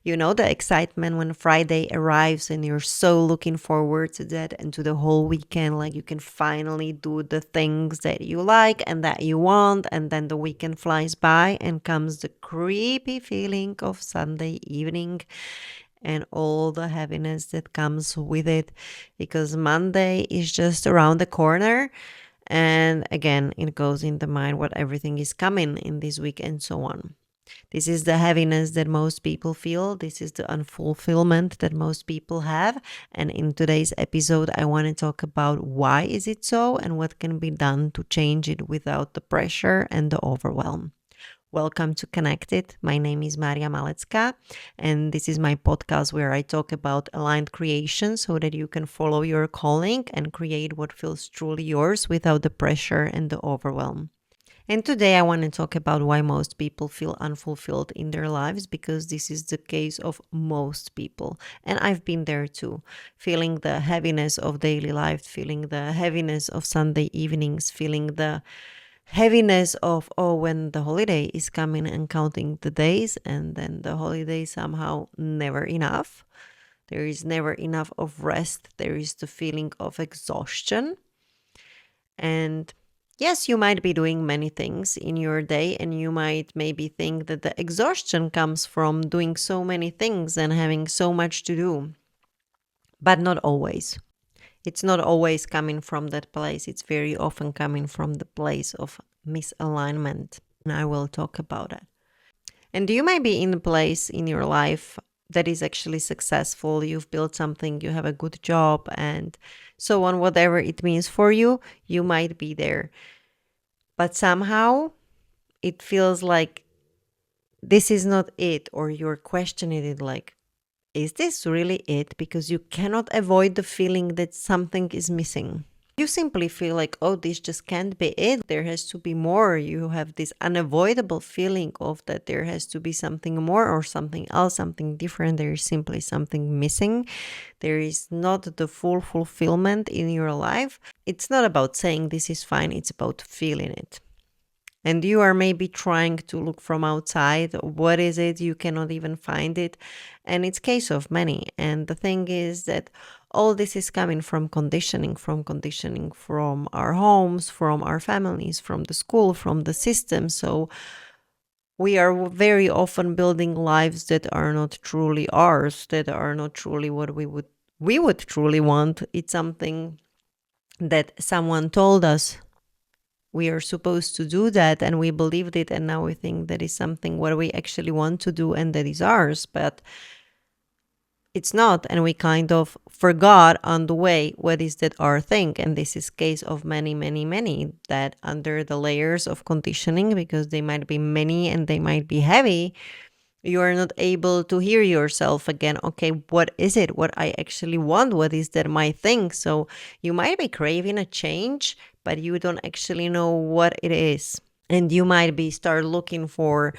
You know, the excitement when Friday arrives and you're so looking forward to that and to the whole weekend. Like you can finally do the things that you like and that you want. And then the weekend flies by and comes the creepy feeling of Sunday evening and all the heaviness that comes with it, because Monday is just around the corner. And again, it goes in the mind what everything is coming in this week and so on. This is the heaviness that most people feel. This is the unfulfillment that most people have. And in today's episode, I want to talk about why is it so and what can be done to change it without the pressure and the overwhelm. Welcome to Connected. My name is Malecka, and this is my podcast where I talk about aligned creation so that you can follow your calling and create what feels truly yours without the pressure and the overwhelm. And today I want to talk about why most people feel unfulfilled in their lives, because this is the case of most people. And I've been there too, feeling the heaviness of daily life, feeling the heaviness of Sunday evenings, feeling the heaviness of, oh, when the holiday is coming and counting the days, and then the holiday somehow never enough. There is never enough of rest. There is the feeling of exhaustion. And yes, you might be doing many things in your day, and you might maybe think that the exhaustion comes from doing so many things and having so much to do, but not always. It's not always coming from that place. It's very often coming from the place of misalignment. And I will talk about it. And you might be in a place in your life that is actually successful. You've built something, you have a good job, and so on, whatever it means for you, you might be there. But somehow it feels like this is not it, or you're questioning it like, is this really it? Because you cannot avoid the feeling that something is missing. You simply feel like, oh, this just can't be it. There has to be more. You have this unavoidable feeling of that there has to be something more or something else, something different. There is simply something missing. There is not the full fulfillment in your life. It's not about saying this is fine. It's about feeling it. And you are maybe trying to look from outside. What is it? You cannot even find it. And it's case of many. And the thing is that all this is coming from conditioning from our homes, from our families, from the school, from the system. So we are very often building lives that are not truly ours, that are not truly what we would truly want. It's something that someone told us we are supposed to do that, and we believed it, and now we think that is something what we actually want to do and that is ours, but it's not, and we kind of forgot on the way what is that our thing. And this is case of many that under the layers of conditioning, because they might be many and they might be heavy, you are not able to hear yourself again. Okay, what is it? What I actually want? What is that my thing? So you might be craving a change, but you don't actually know what it is. And you might be start looking for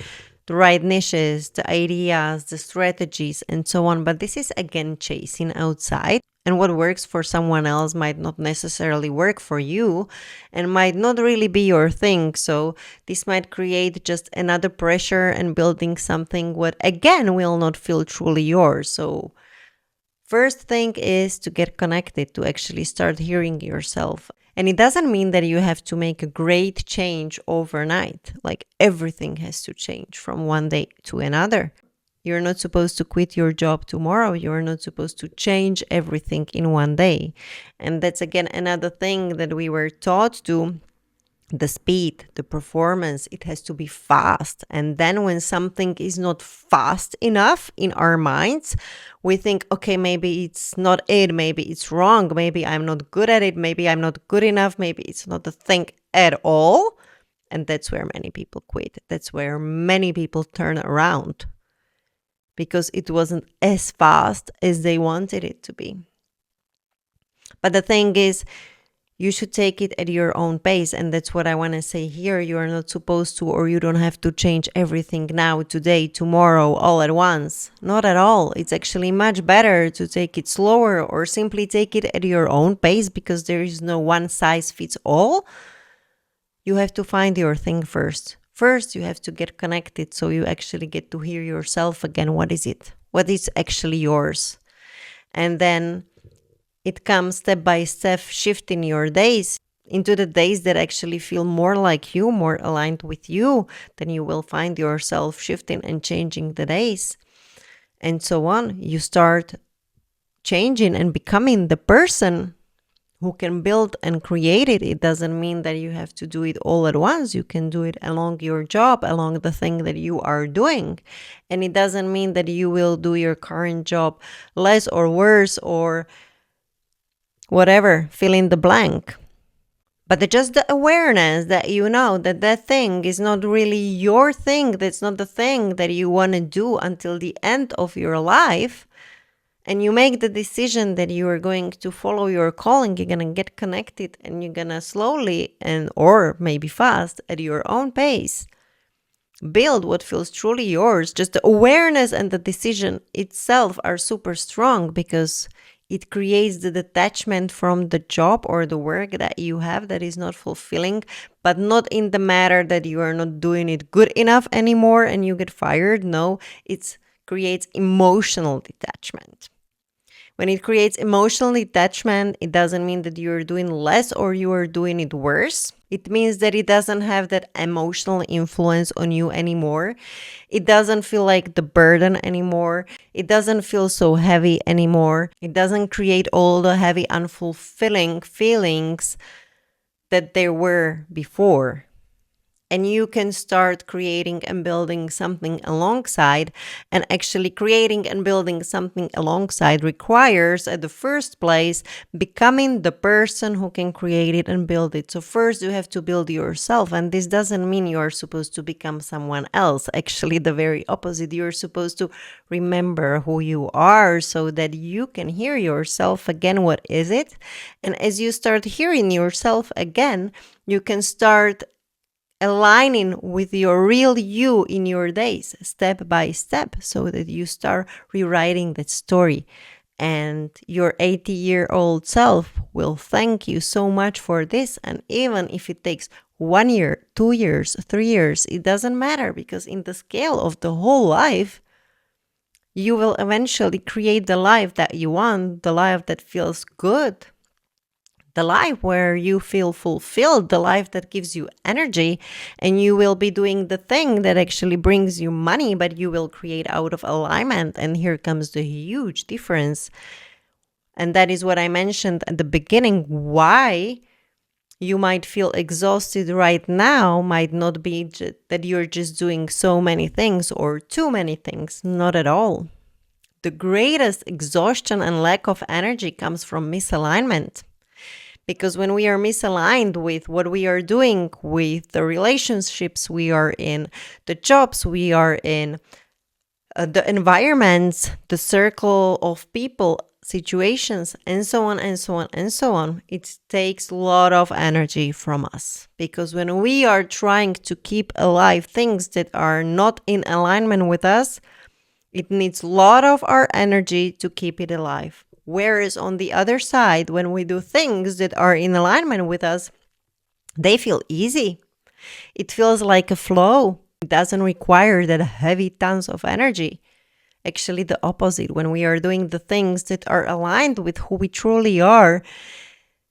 the right niches, the ideas, the strategies, and so on. But this is again chasing outside. And what works for someone else might not necessarily work for you and might not really be your thing. So this might create just another pressure and building something what again will not feel truly yours. So first thing is to get connected, to actually start hearing yourself. And it doesn't mean that you have to make a great change overnight. Like everything has to change from one day to another. You're not supposed to quit your job tomorrow. You're not supposed to change everything in one day. And that's again another thing that we were taught to. The speed, the performance, it has to be fast. And then when something is not fast enough in our minds, we think, okay, maybe it's not it, maybe it's wrong, maybe I'm not good at it, maybe I'm not good enough, maybe it's not the thing at all. And that's where many people quit. That's where many people turn around, because it wasn't as fast as they wanted it to be. But the thing is, you should take it at your own pace. And that's what I want to say here. You are not supposed to, or you don't have to change everything now, today, tomorrow, all at once. Not at all. It's actually much better to take it slower or simply take it at your own pace, because there is no one size fits all. You have to find your thing first. First, you have to get connected so you actually get to hear yourself again. What is it? what is actually yours. And then it comes step by step, shifting your days into the days that actually feel more like you, more aligned with you. Then you will find yourself shifting and changing the days and so on. You start changing and becoming the person who can build and create it. It doesn't mean that you have to do it all at once. You can do it along your job, along the thing that you are doing. And it doesn't mean that you will do your current job less or worse or whatever, fill in the blank. But just the awareness that you know that that thing is not really your thing, that's not the thing that you want to do until the end of your life, and you make the decision that you are going to follow your calling, you're going to get connected and you're going to slowly and or maybe fast at your own pace build what feels truly yours. Just the awareness and the decision itself are super strong because it creates the detachment from the job or the work that you have that is not fulfilling, but not in the matter that you are not doing it good enough anymore and you get fired. No, it creates emotional detachment. When it creates emotional detachment, it doesn't mean that you're doing less or you are doing it worse. It means that it doesn't have that emotional influence on you anymore. It doesn't feel like the burden anymore. It doesn't feel so heavy anymore. It doesn't create all the heavy, unfulfilling feelings that there were before. And you can start creating and building something alongside. And actually creating and building something alongside requires, at the first place, becoming the person who can create it and build it. So first you have to build yourself. And this doesn't mean you are supposed to become someone else. Actually, the very opposite. You're supposed to remember who you are so that you can hear yourself again. What is it? And as you start hearing yourself again, you can start aligning with your real you in your days, step by step, so that you start rewriting that story. And your 80-year-old self will thank you so much for this. And even if it takes 1 year, 2 years, 3 years, it doesn't matter, because in the scale of the whole life, you will eventually create the life that you want, the life that feels good, the life where you feel fulfilled, the life that gives you energy, and you will be doing the thing that actually brings you money, but you will create out of alignment. And here comes the huge difference. And that is what I mentioned at the beginning. Why you might feel exhausted right now might not be that you're just doing so many things or too many things. Not at all. The greatest exhaustion and lack of energy comes from misalignment. Because when we are misaligned with what we are doing, with the relationships we are in, the jobs we are in, the environments, the circle of people, situations, and so on and so on and so on, it takes a lot of energy from us. Because when we are trying to keep alive things that are not in alignment with us, it needs a lot of our energy to keep it alive. Whereas on the other side, when we do things that are in alignment with us, they feel easy. It feels like a flow. It doesn't require that heavy tons of energy. Actually, the opposite. When we are doing the things that are aligned with who we truly are,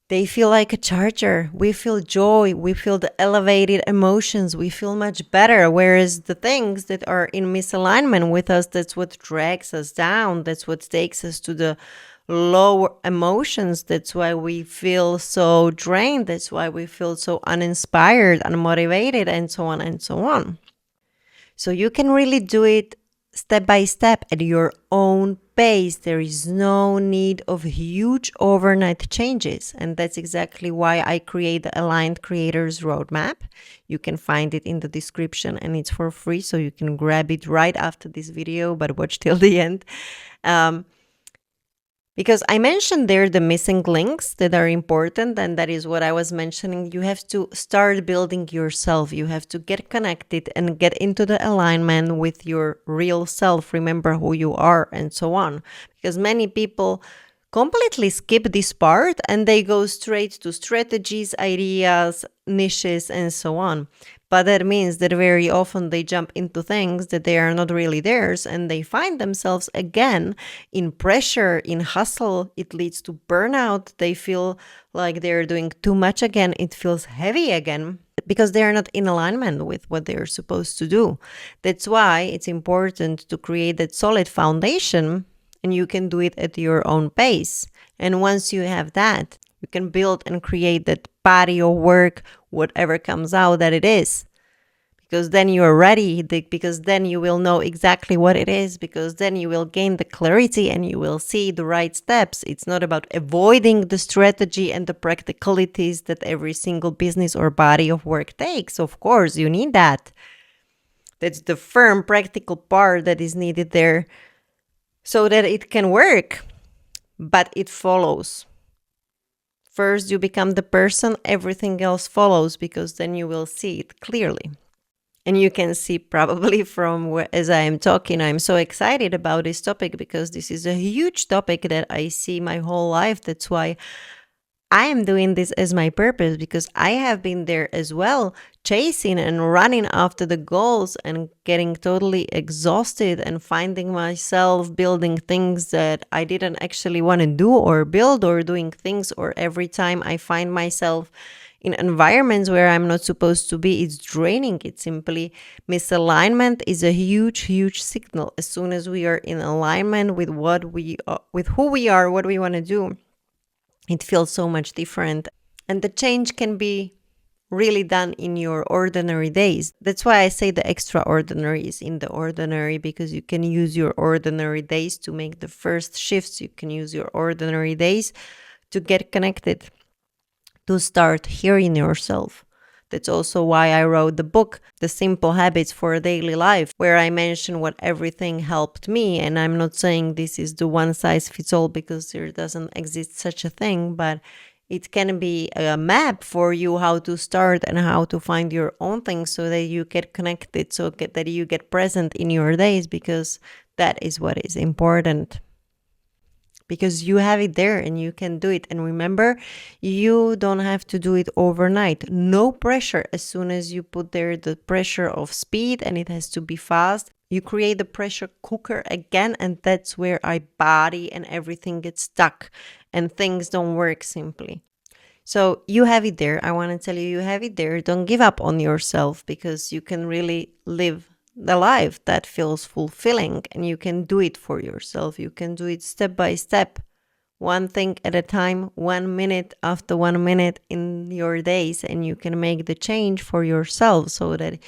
they feel like a charger. We feel joy. We feel the elevated emotions. We feel much better. Whereas the things that are in misalignment with us, that's what drags us down. That's what takes us to the lower emotions. That's why we feel so drained. That's why we feel so uninspired, unmotivated, and so on and so on. So you can really do it step by step at your own pace. There is no need of huge overnight changes. And that's exactly why I create the Aligned Creators Roadmap. You can find it in the description and it's for free. So you can grab it right after this video, but watch till the end. Because I mentioned there the missing links that are important, and that is what I was mentioning. You have to start building yourself. You have to get connected and get into the alignment with your real self. Remember who you are and so on. Because many people completely skip this part and they go straight to strategies, ideas, niches and so on. But that means that very often they jump into things that they are not really theirs, and they find themselves again in pressure, in hustle. It leads to burnout. They feel like they're doing too much again. It feels heavy again because they are not in alignment with what they're supposed to do. That's why it's important to create that solid foundation, and you can do it at your own pace. And once you have that, you can build and create that body of work, whatever comes out that it is. Because then you are ready, because then you will know exactly what it is, because then you will gain the clarity and you will see the right steps. It's not about avoiding the strategy and the practicalities that every single business or body of work takes. Of course, you need that. That's the firm, practical part that is needed there so that it can work, but it follows. First, you become the person, everything else follows, because then you will see it clearly. And you can see probably from as I am talking, I'm so excited about this topic because this is a huge topic that I see my whole life. That's why I am doing this as my purpose, because I have been there as well, chasing and running after the goals and getting totally exhausted and finding myself building things that I didn't actually want to do or build, or doing things, or every time I find myself in environments where I'm not supposed to be, it's draining. It's simply misalignment is a huge, huge signal. As soon as we are in alignment with what we are, with who we are, what we want to do, it feels so much different. And the change can be really done in your ordinary days. That's why I say the extraordinary is in the ordinary, because you can use your ordinary days to make the first shifts. You can use your ordinary days to get connected, to start hearing yourself. That's also why I wrote the book, The Simple Habits for a Daily Life, where I mention what everything helped me. And I'm not saying this is the one size fits all, because there doesn't exist such a thing, but it can be a map for you how to start and how to find your own thing so that you get connected, so that you get present in your days, because that is what is important. Because you have it there and you can do it. And remember, you don't have to do it overnight. No pressure. As soon as you put there the pressure of speed and it has to be fast, you create the pressure cooker again, and that's where our body and everything gets stuck and things don't work simply. So you have it there. I want to tell you, you have it there. Don't give up on yourself, because you can really live the life that feels fulfilling, and you can do it for yourself. You can do it step by step, one thing at a time, 1 minute after 1 minute in your days, and you can make the change for yourself so that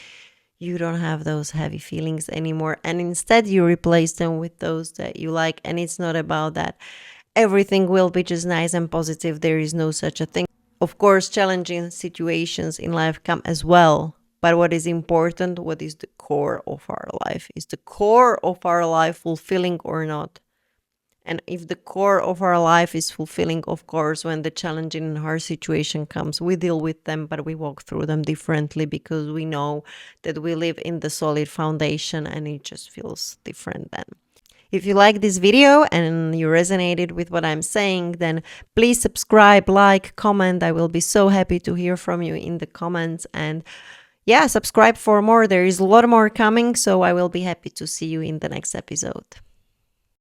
you don't have those heavy feelings anymore, and instead you replace them with those that you like. And it's not about that everything will be just nice and positive. There is no such a thing. Of course, challenging situations in life come as well. But what is important, what is the core of our life? Is the core of our life fulfilling or not? And if the core of our life is fulfilling, of course, when the challenging and hard situation comes, we deal with them, but we walk through them differently, because we know that we live in the solid foundation, and it just feels different then. If you like this video and you resonated with what I'm saying, then please subscribe, like, comment. I will be so happy to hear from you in the comments. And yeah, subscribe for more. There is a lot more coming, so I will be happy to see you in the next episode.